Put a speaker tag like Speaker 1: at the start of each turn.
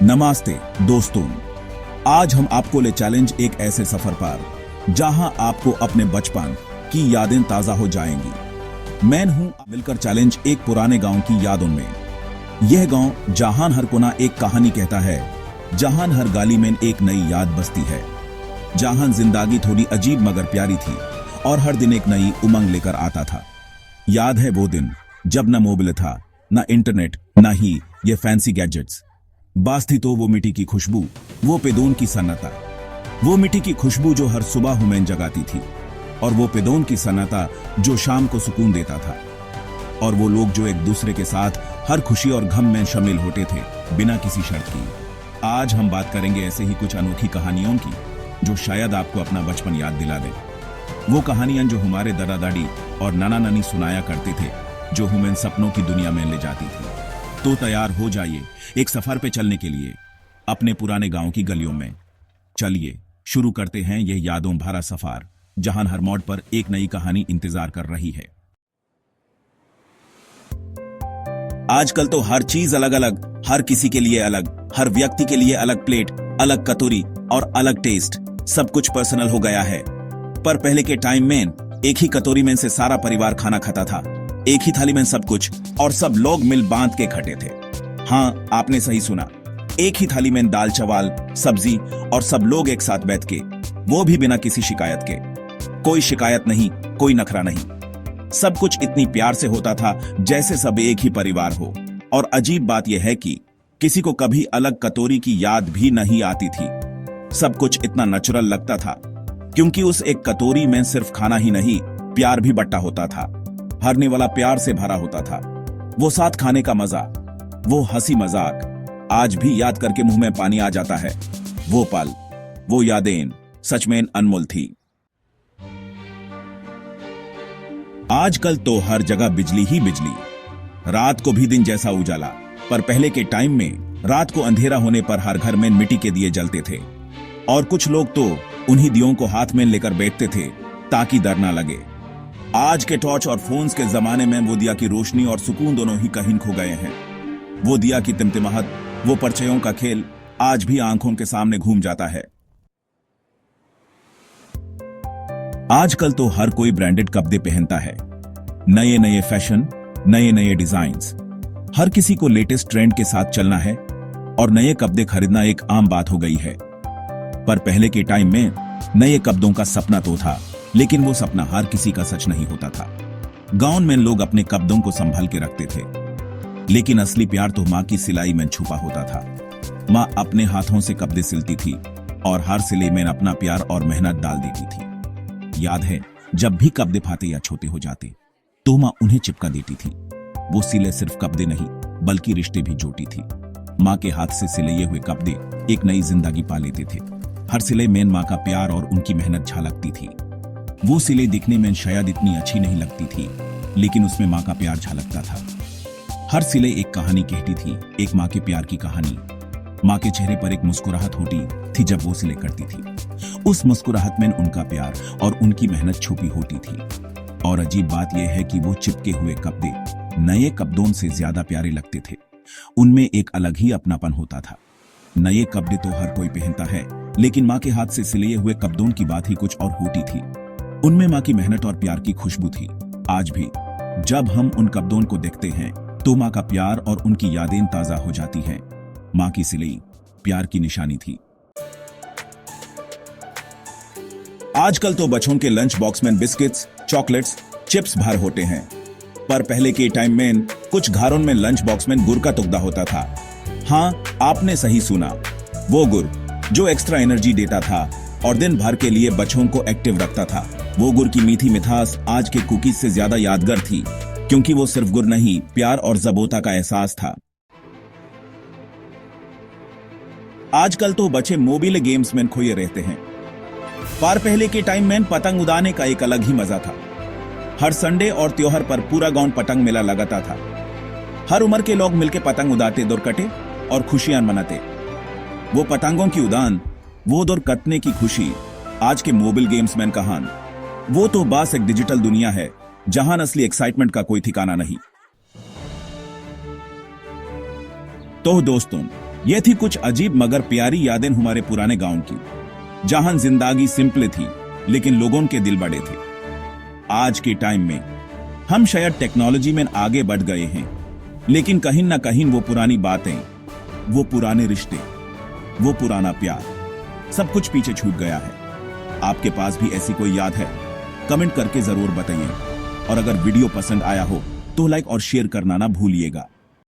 Speaker 1: नमस्ते दोस्तों, आज हम आपको ले चैलेंज एक ऐसे सफर पर जहां आपको अपने बचपन की यादें ताजा हो जाएंगी। मैं हूं मिलकर चैलेंज एक पुराने गांव की यादों में। यह गांव जहां हर कोना एक कहानी कहता है, जहां हर गली में एक नई याद बसती है, जहां जिंदगी थोड़ी अजीब मगर प्यारी थी और हर दिन एक नई उमंग लेकर आता था। याद है वो दिन जब न मोबाइल था, न इंटरनेट, न ही ये फैंसी गैजेट्स। बास थी तो वो मिट्टी की खुशबू, वो पेदोन की सन्नाटा, वो मिट्टी की खुशबू जो हर सुबह हुमैन जगाती थी, और वो पेदोन की सन्नाटा जो शाम को सुकून देता था, और वो लोग जो एक दूसरे के साथ हर खुशी और गम में शामिल होते थे बिना किसी शर्त की। आज हम बात करेंगे ऐसे ही कुछ अनोखी कहानियों की जो शायद आपको अपना बचपन याद दिला दे। वो कहानियां जो हमारे दादा दादी और नाना नानी सुनाया करते थे, जो हमें सपनों की दुनिया में ले जाती थी। तो तैयार हो जाइए एक सफर पे चलने के लिए अपने पुराने गांव की गलियों में। चलिए शुरू करते हैं यह यादों भरा सफर, जहां हर मोड़ पर एक नई कहानी इंतजार कर रही है। आजकल तो हर चीज अलग अलग, हर किसी के लिए अलग, हर व्यक्ति के लिए अलग प्लेट, अलग कटोरी और अलग टेस्ट। सब कुछ पर्सनल हो गया है। पर पहले के टाइम में एक ही कटोरी में से सारा परिवार खाना खाता था, एक ही थाली में सब कुछ, और सब लोग मिल बांध के खटे थे। हाँ, आपने सही सुना, एक ही थाली में दाल चावल सब्जी और सब लोग एक साथ बैठ के, वो भी बिना किसी शिकायत के। कोई शिकायत नहीं, कोई नखरा नहीं। सब कुछ इतनी प्यार से होता था जैसे सब एक ही परिवार हो। और अजीब बात यह है कि किसी को कभी अलग कटोरी की याद भी नहीं आती थी। सब कुछ इतना नेचुरल लगता था क्योंकि उस एक कटोरी में सिर्फ खाना ही नहीं, प्यार भी बंटा होता था। हरने वाला प्यार से भरा होता था। वो साथ खाने का मजा, वो हंसी मजाक, आज भी याद करके मुंह में पानी आ जाता है। वो पल, वो यादें सच में अनमोल थी। आजकल तो हर जगह बिजली ही बिजली, रात को भी दिन जैसा उजाला। पर पहले के टाइम में रात को अंधेरा होने पर हर घर में मिट्टी के दिए जलते थे, और कुछ लोग तो उन्हीं दियों को हाथ में लेकर बैठते थे ताकि डर ना लगे। आज के टॉर्च और फोन्स के जमाने में वो दिया की रोशनी और सुकून दोनों ही कहीं खो गए हैं। वो दिया की टिमटिमाहट, वो परछाइयों का खेल आज भी आंखों के सामने घूम जाता है। आजकल तो हर कोई ब्रांडेड कपड़े पहनता है, नए नए फैशन, नए नए डिजाइन्स। हर किसी को लेटेस्ट ट्रेंड के साथ चलना है और नए कपड़े खरीदना एक आम बात हो गई है। पर पहले के टाइम में नए कपड़ों का सपना तो था, लेकिन वो सपना हर किसी का सच नहीं होता था। गांव में लोग अपने कपड़ों को संभाल के रखते थे, लेकिन असली प्यार तो माँ की सिलाई में छुपा होता था। माँ अपने हाथों से कपड़े सिलती थी और हर सिले में अपना प्यार और मेहनत डाल देती थी। याद है जब भी कपड़े फाते या छोटे हो जाते तो माँ उन्हें चिपका देती थी। वो सिले सिर्फ कपड़े नहीं बल्कि रिश्ते भी जोड़ती थी। माँ के हाथ से सिले हुए कपड़े एक नई जिंदगी पा लेते थे। हर सिले में माँ का प्यार और उनकी मेहनत झलकती थी। वो सिले दिखने में शायद इतनी अच्छी नहीं लगती थी, लेकिन उसमें माँ का प्यार झलकता था। हर सिले एक कहानी कहती थी, एक माँ के प्यार की कहानी। माँ के चेहरे पर एक मुस्कुराहट होती थी जब वो सिले करती थी। उस मुस्कुराहट में उनका प्यार और उनकी मेहनत छुपी होती थी। और अजीब बात यह है कि वो चिपके हुए कपड़े नए कपड़ों से ज्यादा प्यारे लगते थे। उनमें एक अलग ही अपनापन होता था। नए कपड़े तो हर कोई पहनता है, लेकिन माँ के हाथ से सिले हुए कपड़ों की बात ही कुछ और होती थी। उनमें माँ की मेहनत और प्यार की खुशबू थी। आज भी जब हम उन कपड़ों को देखते हैं तो माँ का प्यार और उनकी यादें ताजा हो जाती हैं। माँ की सिलाई प्यार की निशानी थी। आजकल तो बच्चों के लंच बॉक्स में बिस्किट्स, चॉकलेट्स, चिप्स भर होते हैं, पर पहले के टाइम में कुछ घरों में लंच बॉक्स में गुड़ का टुकड़ा होता था। हाँ, आपने सही सुना, वो गुड़ जो एक्स्ट्रा एनर्जी देता था और दिन भर के लिए बच्चों को एक्टिव रखता था। वो गुड़ की मीठी मिठास आज के कुकीज से ज्यादा यादगार थी, क्योंकि वो सिर्फ गुड़ नहीं, प्यार और ज़बोता का एहसास था। आजकल तो बच्चे मोबाइल गेम्स में खोए रहते हैं, पर पहले के टाइम में पतंग उड़ाने का एक अलग ही मजा था। हर संडे और त्योहार पर पूरा गांव पतंग मेला लगाता था। हर उम्र के लोग मिलकर पतंग उड़ाते, दौड़ कटे और खुशियां मनाते। वो पतंगों की उड़ान, वो दौड़ कटने की खुशी आज के मोबाइल गेम्स में कहां। वो तो बस एक डिजिटल दुनिया है जहां असली एक्साइटमेंट का कोई ठिकाना नहीं। तो दोस्तों, ये थी कुछ अजीब मगर प्यारी यादें हमारे पुराने गांव की, जहां जिंदगी सिंपल थी लेकिन लोगों के दिल बड़े थे। आज के टाइम में हम शायद टेक्नोलॉजी में आगे बढ़ गए हैं, लेकिन कहीं ना कहीं वो पुरानी बातें, वो पुराने रिश्ते, वो पुराना प्यार, सब कुछ पीछे छूट गया है। आपके पास भी ऐसी कोई याद है? कमेंट करके जरूर बताइए। और अगर वीडियो पसंद आया हो तो लाइक और शेयर करना ना भूलिएगा।